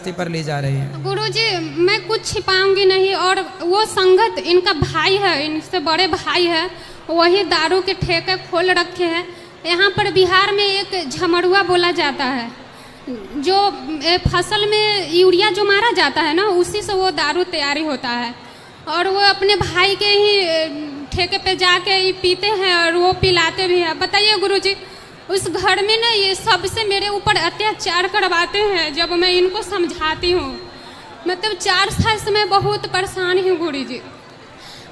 रास्ते पर ले जा रहे हैं। गुरुजी मैं कुछ छिपाऊंगी नहीं, और वो संगत इनका भाई है, इनसे बड़े भाई है, वही दारू के ठेके खोल रखे हैं। यहाँ पर बिहार में एक झमरुआ बोला जाता है, जो फसल में यूरिया जो मारा जाता है ना, उसी से वो दारू तैयारी होता है, और वो अपने भाई के ही ठेके पे जाके ही पीते हैं और वो पिलाते भी हैं। बताइए गुरुजी, उस घर में ना ये सबसे मेरे ऊपर अत्याचार करवाते हैं। जब मैं इनको समझाती हूँ, मतलब 4 साल से मैं बहुत परेशान हूँ गुरुजी।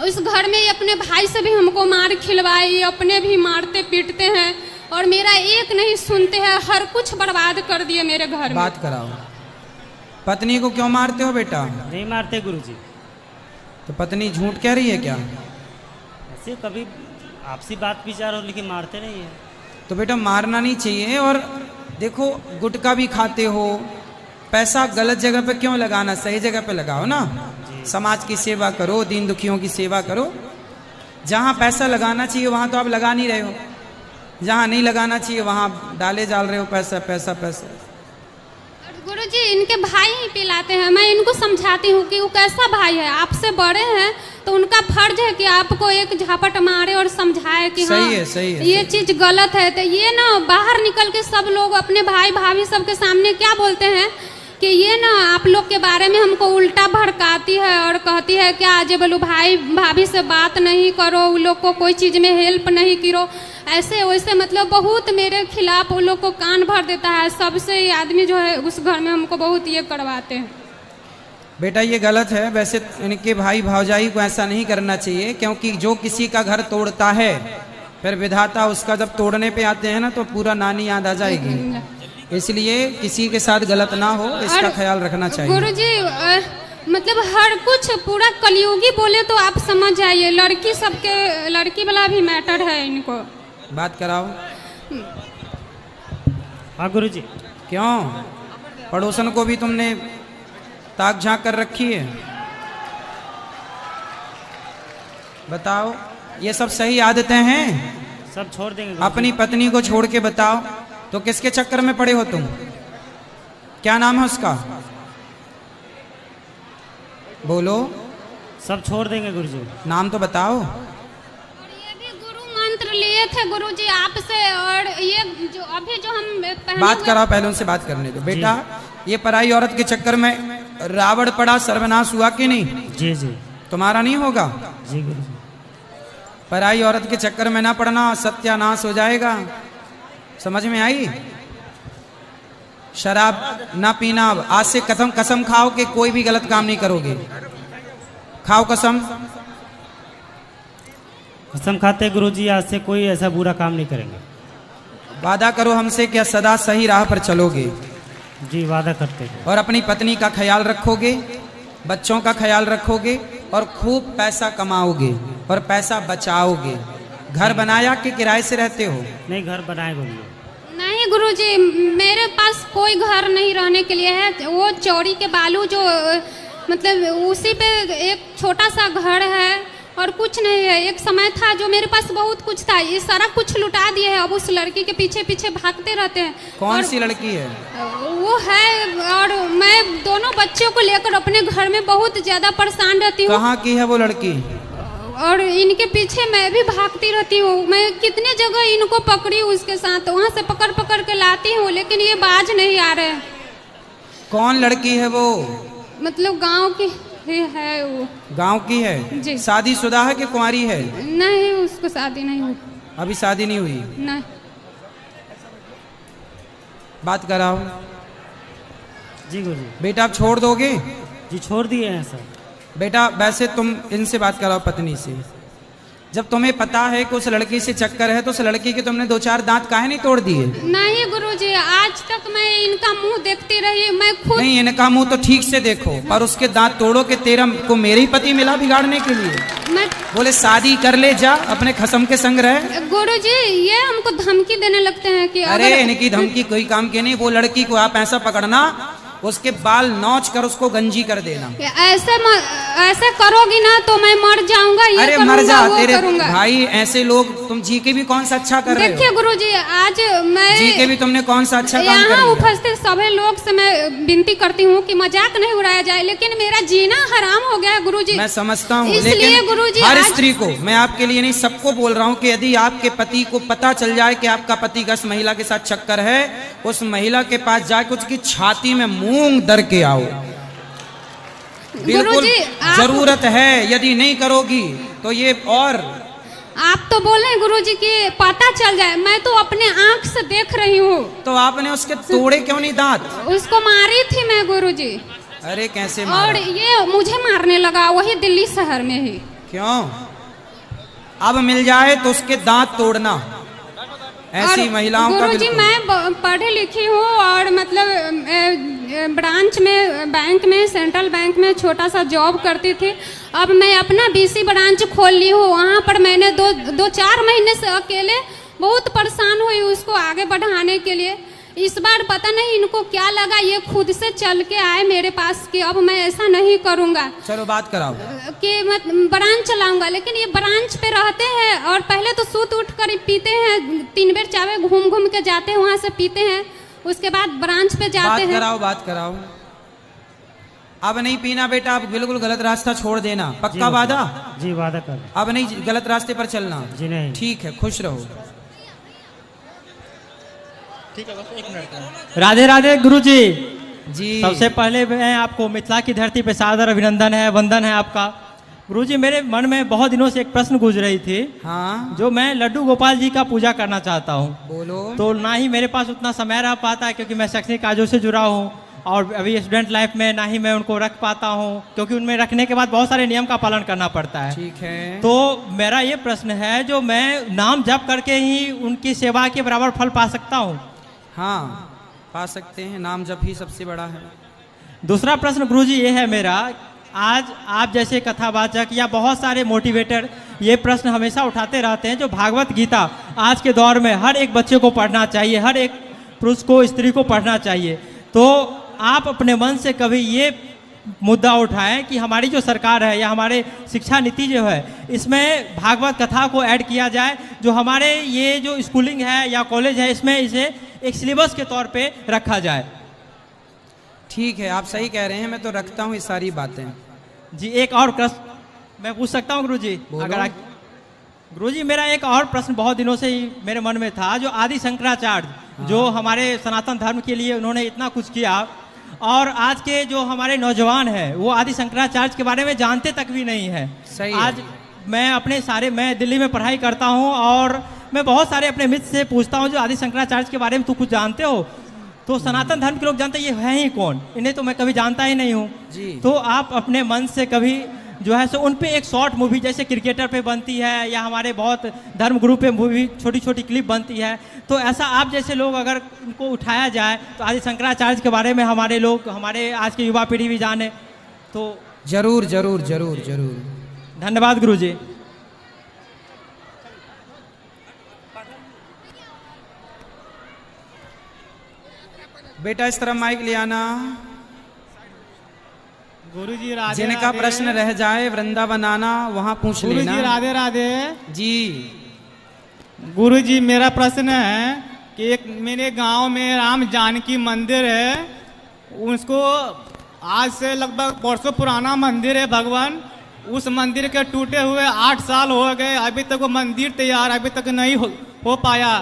उस घर में ये अपने भाई से भी हमको मार खिलवाए, ये अपने भी मारते पीटते हैं, और मेरा एक नहीं सुनते हैं, हर कुछ बर्बाद कर दिए मेरे घर में। बात कराओ, पत्नी को क्यों मारते हो बेटा? नहीं मारते गुरुजी। तो पत्नी झूठ कह रही है क्या? ऐसे कभी आपसी बात विचार हो, लेकिन मारते नहीं है। तो बेटा मारना नहीं चाहिए। और देखो गुटखा भी खाते हो, पैसा गलत जगह पे क्यों लगाना, सही जगह पे लगाओ ना। समाज की सेवा करो, दीन दुखियों की सेवा करो। जहाँ पैसा लगाना चाहिए वहाँ तो आप लगा नहीं रहे हो, जहाँ नहीं लगाना चाहिए वहाँ डाले डाल रहे हो पैसा पैसा पैसा। गुरुजी इनके भाई ही पिलाते हैं, मैं इनको समझाती हूँ कि वो कैसा भाई है, आपसे बड़े हैं तो उनका फर्ज है कि आपको एक झापट मारे और समझाए कि सही हाँ है, सही है, ये चीज गलत है। तो ये ना बाहर निकल के सब लोग अपने भाई भाभी सबके सामने क्या बोलते हैं कि ये ना आप लोग के बारे में हमको उल्टा भड़काती है और कहती है क्या अजय बोलू भाई भाभी से बात नहीं करो, उन लोग को कोई चीज़ में हेल्प नहीं करो, ऐसे वैसे मतलब बहुत मेरे खिलाफ उन लोग को कान भर देता है। सबसे ये आदमी जो है उस घर में हमको बहुत ये करवाते हैं। बेटा ये गलत है, वैसे इनके भाई भावजाई को ऐसा नहीं करना चाहिए, क्योंकि जो किसी का घर तोड़ता है फिर विधाता उसका जब तोड़ने पे आते हैं ना तो पूरा नानी याद आ जाएगी। इसलिए किसी के साथ गलत ना हो, इसका ख्याल रखना चाहिए। गुरुजी मतलब हर कुछ पूरा कलयुगी बोले तो आप समझ जाइए, लड़की सबके लड़की वाला भी मैटर है इनको। बात कराओ। हाँ गुरुजी। क्यों पड़ोसन को भी तुमने ताक झांक कर रखी है? बताओ, ये सब सही आदतें हैं? सब छोड़ देंगे। अपनी पत्नी को छोड़ के बताओ तो किसके चक्कर में पड़े हो तुम? क्या नाम है उसका? बोलो। सब छोड़ देंगे गुरुजी। नाम तो बताओ। और ये भी गुरु मंत्र लिए थे गुरुजी आपसे, और ये जो अभी जो हम बात कराओ, पहले उनसे बात करने दो। बेटा ये पराई औरत के चक्कर में रावण पड़ा, सर्वनाश हुआ कि नहीं? जी जी। तुम्हारा नहीं होगा? जी गुरुजी। पराई औरत के चक्कर में ना पड़ना, सत्यानाश हो जाएगा। समझ में आई? शराब ना पीना। आज से कसम खाओ कि कोई भी गलत काम नहीं करोगे। खाओ कसम। कसम खाते गुरुजी, आज से कोई ऐसा बुरा काम नहीं करेंगे। वादा करो हमसे कि सदा सही राह पर चलोगे। जी वादा करते हैं। और अपनी पत्नी का ख्याल रखोगे, बच्चों का ख्याल रखोगे, और खूब पैसा कमाओगे और पैसा बचाओगे। घर बनाया कि किराए से रहते हो? नहीं, घर बनाए गुरुजी। नहीं गुरुजी, मेरे पास कोई घर नहीं रहने के लिए है। वो चौड़ी के बालू जो मतलब उसी पे एक छोटा सा घर है और कुछ नहीं है। एक समय था जो मेरे पास बहुत कुछ था, ये सारा कुछ लुटा दिए है। अब उस लड़की के पीछे पीछे भागते रहते हैं। कौन सी लड़की है? वो है, और मैं दोनों बच्चों को लेकर अपने घर में बहुत ज्यादा परेशान रहती हूँ। कहाँ की है वो लड़की? और इनके पीछे मैं भी भागती रहती हूँ। मैं कितने जगह इनको पकड़ी हूँ, उसके साथ वहाँ से पकड़ पकड़ के लाती हूँ, लेकिन ये बाज नहीं आ रहे। कौन लड़की है वो? मतलब गांव की ही है वो। गांव की है जी। शादीशुदा है कि कुंवारी है? नहीं, उसको शादी नहीं हुई। अभी शादी नहीं हुई? नहीं। बात कराओ। जी गुरुजी। बेटा आप छोड़ दोगे? जी छोड़ दिए हैं सर। बेटा वैसे तुम इनसे बात कराओ पत्नी से। जब तुम्हें पता है कि उस लड़की से चक्कर है तो उस लड़की के तुमने 2-4 दांत काहे नहीं तोड़ दिए? नहीं गुरुजी, आज तक मैं इनका मुंह देखती रही। मैं खुद नहीं, इनका मुंह तो ठीक से देखो, और उसके दांत तोड़ो कि तेरा को मेरे ही पति मिला बिगाड़ने के लिए। मैं बोले शादी कर ले जा, अपने खसम के संग रहे। गुरुजी ये हमको धमकी देने लगते हैं कि अरे इनकी धमकी कोई काम की नहीं। वो लड़की को आप ऐसा पकड़ना उसके बाल नोच कर उसको गंजी कर देना। ऐसे करोगी ना तो मैं मर जाऊंगा। ये अरे मर जा तेरे भाई, ऐसे लोग तुम जी के भी कौन सा अच्छा कर रहे हो। देखिए गुरुजी, आज मैं जी के भी तुमने कौन सा अच्छा काम कर यहाँ उपस्थित सभी लोग से मैं विनती करती हूँ कि मजाक नहीं उड़ाया जाए, लेकिन मेरा जीना हराम हो गया गुरुजी। मैं समझता हूँ, लेकिन गुरुजी हर स्त्री को, मैं आपके लिए नहीं सबको बोल रहा हूँ कि यदि आपके पति को पता चल जाए कि आपका पति का महिला के साथ चक्कर है, उस महिला के पास जाके उसकी छाती में मूंग दर के आओ। बिल्कुल जरूरत है, यदि नहीं करोगी तो ये। और आप तो बोले गुरुजी कि पता चल जाए, मैं तो अपने आंख से देख रही हूँ। तो आपने उसके तोड़े क्यों नहीं दांत? उसको मारी थी मैं गुरुजी। अरे कैसे मारा? और ये मुझे मारने लगा वही दिल्ली शहर में ही। क्यों? अब मिल जाए तो उसके दांत तोड़ना, ऐसी महिलाओं का। गुरुजी मैं पढ़ी लिखी हूँ और मतलब ब्रांच में, बैंक में, सेंट्रल बैंक में छोटा सा जॉब करती थी। अब मैं अपना बीसी ब्रांच खोल ली हूँ। वहाँ पर मैंने दो 4 महीने से अकेले बहुत परेशान हुई उसको आगे बढ़ाने के लिए। इस बार पता नहीं इनको क्या लगा, ये खुद से चल के आए मेरे पास कि अब मैं ऐसा नहीं करूँगा। चलो बात कराओ कि मैं ब्रांच चलाऊंगा। लेकिन ये ब्रांच पे रहते हैं और पहले तो सूत उठ कर पीते हैं, 3 बेर चावे घूम घूम के जाते हैं, वहाँ से पीते हैं, उसके बाद ब्रांच पे जाते हैं। बात कराओ। अब नहीं पीना बेटा, अब बिल्कुल गलत रास्ता छोड़ देना, पक्का वादा? जी वादा कर। अब नहीं गलत रास्ते पर चलना। जी नहीं। ठीक है, खुश रहो। ठीक है, बस 1 मिनट। राधे राधे गुरुजी जी। सबसे पहले मैं आपको मिथिला की धरती पे सादर अभिनंदन है, वंदन है आपका। गुरुजी मेरे मन में बहुत दिनों से एक प्रश्न गुजर रही थी। हाँ। जो मैं लड्डू गोपाल जी का पूजा करना चाहता हूँ। बोलो। तो ना ही मेरे पास उतना समय रह पाता है क्योंकि मैं शैक्षणिक कार्यों से जुड़ा हूँ, और अभी स्टूडेंट लाइफ में ना ही मैं उनको रख पाता हूँ क्योंकि उनमें रखने के बाद बहुत सारे नियम का पालन करना पड़ता है। ठीक है। तो मेरा ये प्रश्न है, जो मैं नाम जप करके ही उनकी सेवा के बराबर फल पा सकता हूँ? हाँ पा सकते हैं, नाम जप ही सबसे बड़ा है। दूसरा प्रश्न गुरुजी ये है मेरा, आज आप जैसे कथावाचक या बहुत सारे मोटिवेटर ये प्रश्न हमेशा उठाते रहते हैं, जो भागवत गीता आज के दौर में हर एक बच्चे को पढ़ना चाहिए, हर एक पुरुष को, स्त्री को पढ़ना चाहिए। तो आप अपने मन से कभी ये मुद्दा उठाएं कि हमारी जो सरकार है या हमारे शिक्षा नीति जो है, इसमें भागवत कथा को ऐड किया जाए, जो हमारे ये जो स्कूलिंग है या कॉलेज है इसमें इसे एक सिलेबस के तौर पे रखा जाए। ठीक है, आप सही कह रहे हैं, मैं तो रखता हूँ ये सारी बातें। जी एक और प्रश्न मैं पूछ सकता हूँ गुरुजी? अगर गुरुजी मेरा एक और प्रश्न बहुत दिनों से ही मेरे मन में था, जो आदि शंकराचार्य जो हमारे सनातन धर्म के लिए उन्होंने इतना कुछ किया, और आज के जो हमारे नौजवान हैं वो आदि शंकराचार्य के बारे में जानते तक भी नहीं है। सही आज मैं दिल्ली में पढ़ाई करता हूँ और मैं बहुत सारे अपने मित्र से पूछता हूँ जो आदि शंकराचार्य के बारे में तू कुछ जानते हो? तो सनातन धर्म के लोग जानते हैं, ये है ही कौन, इन्हें तो मैं कभी जानता ही नहीं हूँ। तो आप अपने मन से कभी जो है सो उन पे एक शॉर्ट मूवी जैसे क्रिकेटर पे बनती है या हमारे बहुत धर्म गुरु पे मूवी छोटी छोटी क्लिप बनती है, तो ऐसा आप जैसे लोग अगर उनको उठाया जाए तो आदि शंकराचार्य के बारे में हमारे लोग, हमारे आज की युवा पीढ़ी भी जाने तो। जरूर जरूर जरूर जरूर। धन्यवाद गुरुजी। बेटा इस तरह माइक ले आना। गुरुजी राधे जिनका राधे। प्रश्न रह जाए वृंदावन आना, वहां पूछ लेना। गुरुजी राधे राधे जी। गुरुजी मेरा प्रश्न है कि एक मेरे गांव में राम जानकी मंदिर है, उसको आज से लगभग वर्षों पुराना मंदिर है भगवान। उस मंदिर के टूटे हुए 8 साल हो गए, अभी तक वो मंदिर तैयार अभी तक नहीं हो पाया।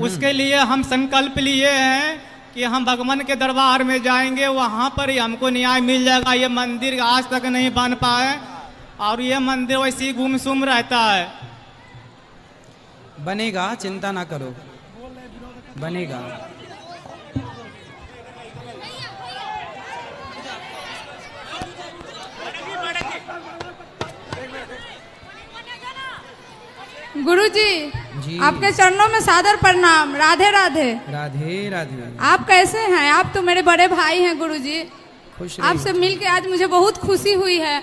उसके लिए हम संकल्प लिए हैं कि हम भगवान के दरबार में जाएंगे, वहाँ पर ही हमको न्याय मिल जाएगा। ये मंदिर आज तक नहीं बन पाए और ये मंदिर वैसे ही गुमसुम रहता है। बनेगा, चिंता ना करो, बनेगा। गुरुजी जी। आपके चरणों में सादर प्रणाम। राधे राधे। राधे राधे। आप कैसे हैं? आप तो मेरे बड़े भाई हैं गुरुजी। खुश रहिए। आपसे मिलके आज मुझे बहुत खुशी हुई है।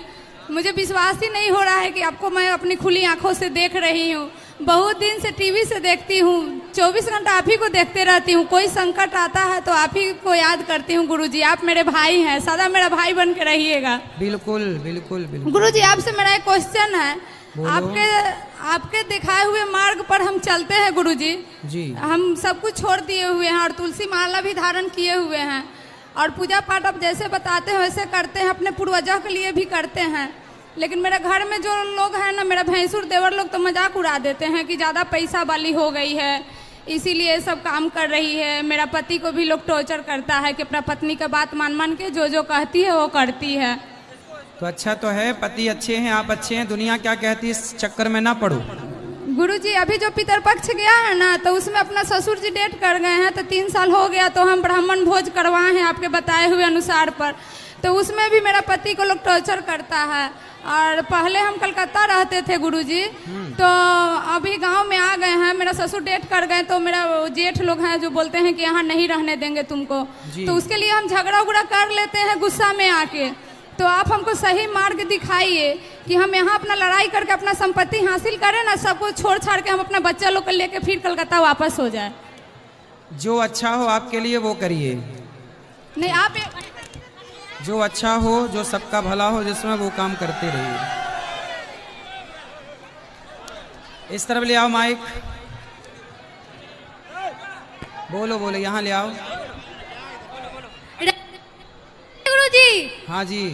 मुझे विश्वास ही नहीं हो रहा है कि आपको मैं अपनी खुली आंखों से देख रही हूँ। बहुत दिन से टीवी से देखती हूँ, 24 घंटा आप ही को देखते रहती हूँ। कोई संकट आता है तो आप ही को याद करती हूँ। गुरुजी आप मेरे भाई हैं, सदा मेरा भाई बन के रहिएगा। बिल्कुल बिल्कुल बिल्कुल। गुरुजी आपसे मेरा एक क्वेश्चन है। बोलो। आपके दिखाए हुए मार्ग पर हम चलते हैं गुरुजी। जी। हम सब कुछ छोड़ दिए हुए हैं और तुलसी माला भी धारण किए हुए हैं और पूजा पाठ आप जैसे बताते हैं वैसे करते हैं, अपने पूर्वजों के लिए भी करते हैं। लेकिन मेरे घर में जो लोग हैं ना, मेरा भैंसुर देवर लोग तो मजाक उड़ा देते हैं कि ज़्यादा पैसा वाली हो गई है, इसीलिए सब काम कर रही है। मेरा पति को भी लोग टॉर्चर करता है कि अपना पत्नी का बात मान मान के जो जो कहती है वो करती है। तो अच्छा तो है, पति अच्छे हैं, आप अच्छे हैं, दुनिया क्या कहती है इस चक्कर में ना पड़ो। गुरुजी अभी जो पितरपक्ष गया है ना, तो उसमें अपना ससुर जी डेट कर गए हैं, तो 3 साल हो गया, तो हम ब्राह्मण भोज करवाए हैं आपके बताए हुए अनुसार पर। तो उसमें भी मेरा पति को लोग टॉर्चर करता है। और पहले हम कलकत्ता रहते थे गुरुजी, तो अभी गांव में आ गए हैं। मेरा ससुर डेट कर गए, तो मेरा जेठ लोग हैं जो बोलते हैं कि यहाँ नहीं रहने देंगे तुमको, तो उसके लिए हम झगड़ा उगड़ा कर लेते हैं गुस्सा में आके। तो आप हमको सही मार्ग दिखाइए कि हम यहाँ अपना लड़ाई करके अपना संपत्ति हासिल करें ना, सबको छोड़ छाड़ के हम अपना बच्चा लोग को लेके फिर कलकत्ता वापस हो जाए। जो अच्छा हो आपके लिए वो करिए। नहीं आप जो अच्छा हो, जो सबका भला हो, जिसमें वो काम करते रहिए। इस तरफ ले आओ माइक, बोलो बोलो, यहाँ ले आओ। गुरुजी हाँ जी,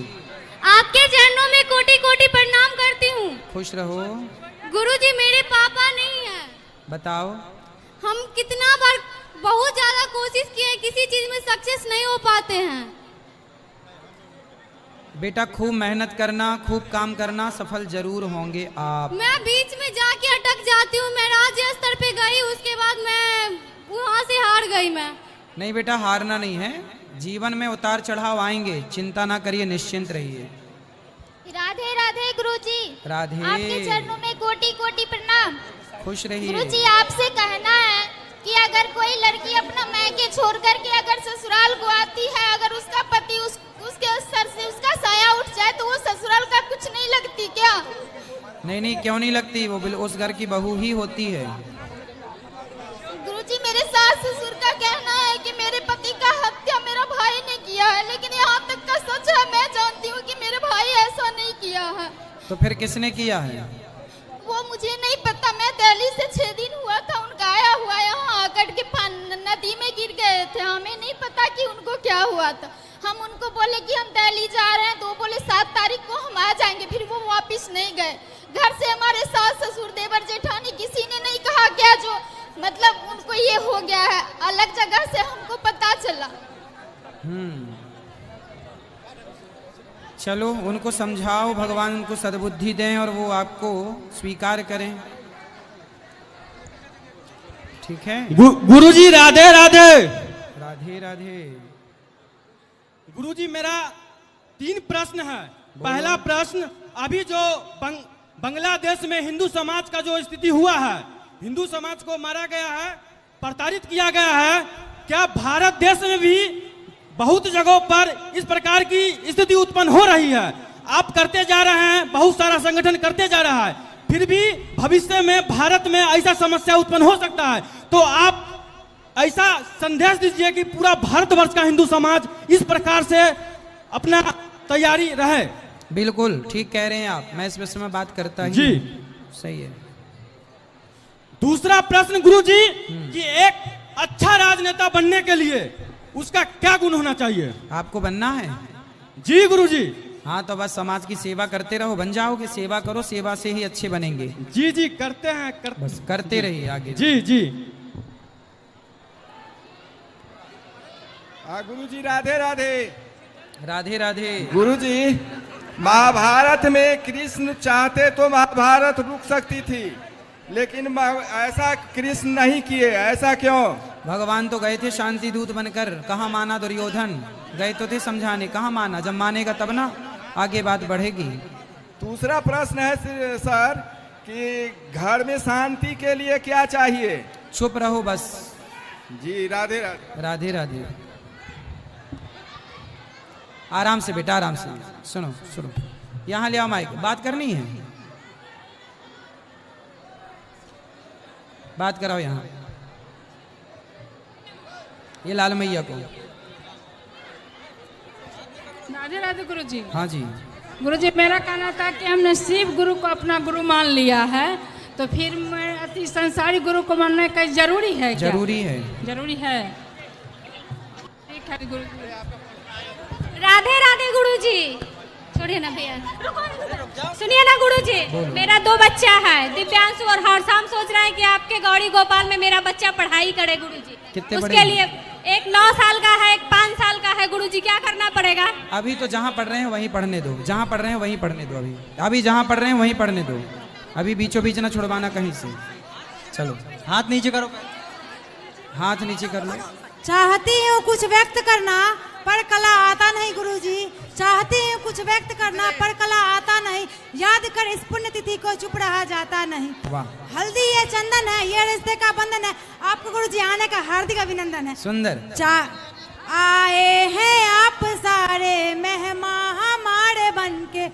आपके चरणों में कोटि कोटि प्रणाम करती हूँ। खुश रहो। गुरुजी मेरे पापा नहीं है। बताओ। हम कितना बार बहुत ज्यादा कोशिश किए, किसी चीज में सक्सेस नहीं हो पाते हैं। बेटा खूब मेहनत करना, खूब काम करना, सफल जरूर होंगे आप। मैं बीच में जाके अटक जाती हूँ। मैं राज्य स्तर पे गई, उसके बाद मैं वहाँ से हार गई। मैं नहीं बेटा, हारना नहीं है, जीवन में उतार चढ़ाव आएंगे, चिंता ना करिए, निश्चिंत रहिए। राधे राधे गुरुजी। राधे। आपके चरणों में कोटि कोटि प्रणाम। खुश रहिए। गुरुजी आपसे कहना है कि अगर कोई लड़की अपना मैके छोड़ करके अगर ससुराल को आती है, अगर उसका पति उसके सर से उसका साया उठ जाए तो वो ससुराल का कुछ नहीं लगती क्या? नहीं नहीं, क्यों नहीं लगती, वो उस घर की बहू ही होती है। गुरुजी मेरे सास ससुर का कहना है कि मेरे पति का हत्या मेरा भाई ने किया है, लेकिन यहाँ तक का सच है, मैं जानती हूँ कि मेरे भाई ऐसा नहीं किया है। तो फिर किसने किया है? वो मुझे नहीं पता। मैं दिल्ली से 6 दिन हुआ था उनका आया हुआ, यहाँ आकर के नदी में गिर गए थे। हमें नहीं पता कि उनको क्या हुआ था। हम उनको बोले कि हम दिल्ली जा रहे हैं, तो वो बोले 7 तारीख को हम आ जाएंगे। फिर वो वापस नहीं गए। घर से हमारे सास ससुर देवर जेठानी किसी ने नहीं कहा क्या, जो मतलब उनको ये हो गया है। अलग जगह से हमको पता चला। चलो उनको समझाओ, भगवान उनको सद्बुद्धि दें और वो आपको स्वीकार करें, ठीक है? गुरुजी राधे राधे। राधे राधे। गुरुजी मेरा 3 प्रश्न है। पहला प्रश्न, अभी जो बांग्लादेश में हिंदू समाज का जो स्थिति हुआ है, हिंदू समाज को मारा गया है, प्रताड़ित किया गया है, क्या भारत देश में भी बहुत जगहों पर इस प्रकार की स्थिति उत्पन्न हो रही है? आप करते जा रहे हैं, बहुत सारा संगठन करते जा रहा है, फिर भी भविष्य में भारत में ऐसा समस्या उत्पन्न हो सकता है, तो आप ऐसा संदेश दीजिए कि पूरा भारतवर्ष का हिंदू समाज इस प्रकार से अपना तैयारी रहे। बिल्कुल ठीक कह रहे हैं आप, मैं इस विषय में बात करता ही जी। सही है। दूसरा प्रश्न गुरुजी, कि एक अच्छा राजनेता बनने के लिए उसका क्या गुण होना चाहिए? आपको बनना है? जी गुरुजी। हाँ तो बस समाज की सेवा करते रहो, बन जाओगे। सेवा करो, सेवा से ही अच्छे बनेंगे। जी जी करते हैं, बस करते रहिए आगे। जी जी। गुरुजी राधे राधे। राधे राधे। गुरुजी महाभारत में कृष्ण चाहते तो महाभारत रुक सकती थी, लेकिन ऐसा कृष्ण नहीं किए, ऐसा क्यों? भगवान तो गए थे शांति दूत बनकर, कहाँ माना दुर्योधन? गए तो थे समझाने, कहाँ माना? जब मानेगा तब ना आगे बात बढ़ेगी। दूसरा प्रश्न है सर कि घर में शांति के लिए क्या चाहिए? चुप रहो बस। जी राधे राधे। राधे राधे। आराम से बेटा, आराम से सुनो सुनो। यहाँ ले आओ माइक, बात करनी है। बात कराओ यहाँ, ये लाल मैया को। राधे राधे गुरु जी। हाँ जी। गुरु जी, मेरा कहना था कि हमने शिव गुरु को अपना गुरु मान लिया है, तो फिर मैं अति संसारी गुरु को मानने का जरूरी है क्या? जरूरी है। जरूरी है। ठीक है गुरु जी। राधे राधे गुरु जी। छोड़िए ना भैया, सुनिए ना गुरु जी, मेरा 2 बच्चा है, दिव्यांशु और हरसाम सोच रहा है कि आपके गौरी गोपाल में मेरा बच्चा पढ़ाई करे गुरु जी। कितने उसके लिए एक 9 साल का है, एक 5 साल का है गुरु जी, क्या करना पड़ेगा? अभी तो जहाँ पढ़ रहे हैं वहीं पढ़ने दो, जहाँ पढ़ रहे हैं वहीं पढ़ने दो, अभी जहाँ पढ़ रहे हैं वहीं पढ़ने दो, अभी बीचों बीच ना छुड़वाना कहीं से। चलो हाथ नीचे करो, हाथ नीचे कर लो। चाहती हूँ कुछ व्यक्त करना पर कला आता नहीं गुरुजी, चाहती हूँ कुछ व्यक्त करना पर कला आता नहीं, याद कर इस पुण्य तिथि को चुप रहा जाता नहीं। वाह। हल्दी ये चंदन है, ये रिश्ते का बंधन है, आपको गुरुजी आने का हार्दिक अभिनंदन है। सुंदर। आए हैं आप सारे मेहमान हमारे बनके,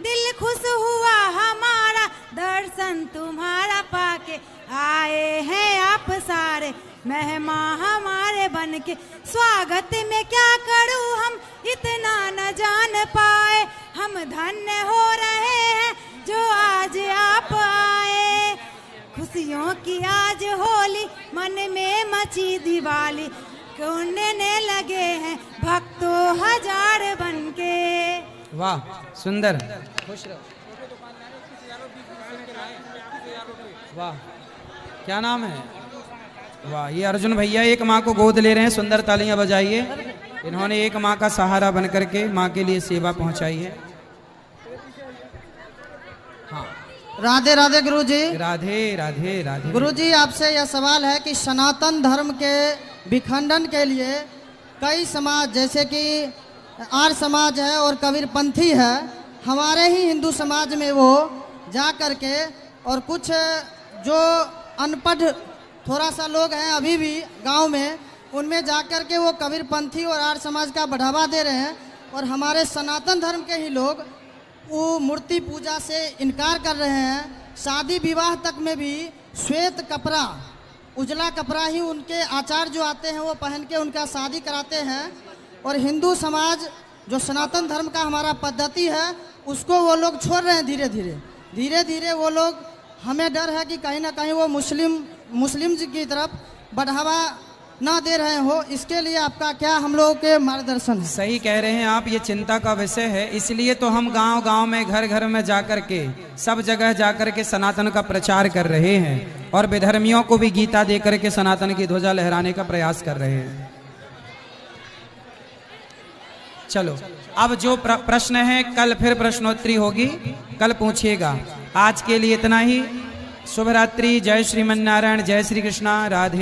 दिल खुश हुआ हमारा दर्शन तुम्हारा पाके। आए हैं आप सारे मेहमान हमारे बनके, स्वागत में क्या करूं हम इतना न जान पाए, हम धन्य हो रहे हैं जो आज आप आए। खुशियों की आज होली, मन में मची दिवाली, कूदने लगे हैं भक्तों हजार बनके। वाह सुंदर, खुश रहो। वाह, क्या नाम है? वाह, ये अर्जुन भैया एक माँ को गोद ले रहे हैं, सुंदर तालियां बजाइए। इन्होंने एक माँ का सहारा बन करके माँ के लिए सेवा पहुंचाई है। हाँ। राधे राधे गुरु जी। राधे राधे राधे। गुरु जी, आपसे यह सवाल है कि सनातन धर्म के विखंडन के लिए कई समाज जैसे कि आर्य समाज है और कबीरपंथी है, हमारे ही हिंदू समाज में वो जा करके और कुछ जो अनपढ़ थोड़ा सा लोग हैं अभी भी गांव में, उनमें जा कर के वो कबीरपंथी और आर्य समाज का बढ़ावा दे रहे हैं, और हमारे सनातन धर्म के ही लोग वो मूर्ति पूजा से इनकार कर रहे हैं। शादी विवाह तक में भी श्वेत कपड़ा, उजला कपड़ा ही उनके आचार्य जो आते हैं वो पहन के उनका शादी कराते हैं, और हिंदू समाज जो सनातन धर्म का हमारा पद्धति है उसको वो लोग छोड़ रहे हैं धीरे धीरे वो लोग। हमें डर है कि कहीं ना कहीं वो मुस्लिम की तरफ बढ़ावा ना दे रहे हो, इसके लिए आपका क्या हम लोगों के मार्गदर्शन है? सही कह रहे हैं आप, ये चिंता का विषय है, इसलिए तो हम गांव-गांव में घर घर में जाकर के सब जगह जाकर के सनातन का प्रचार कर रहे हैं, और विधर्मियों को भी गीता दे करके सनातन की ध्वजा लहराने का प्रयास कर रहे हैं। चलो अब जो प्रश्न है कल फिर प्रश्नोत्तरी होगी, कल पूछिएगा। आज के लिए इतना ही। शुभ रात्रि। जय श्रीमन नारायण, जय श्री कृष्णा, राधे।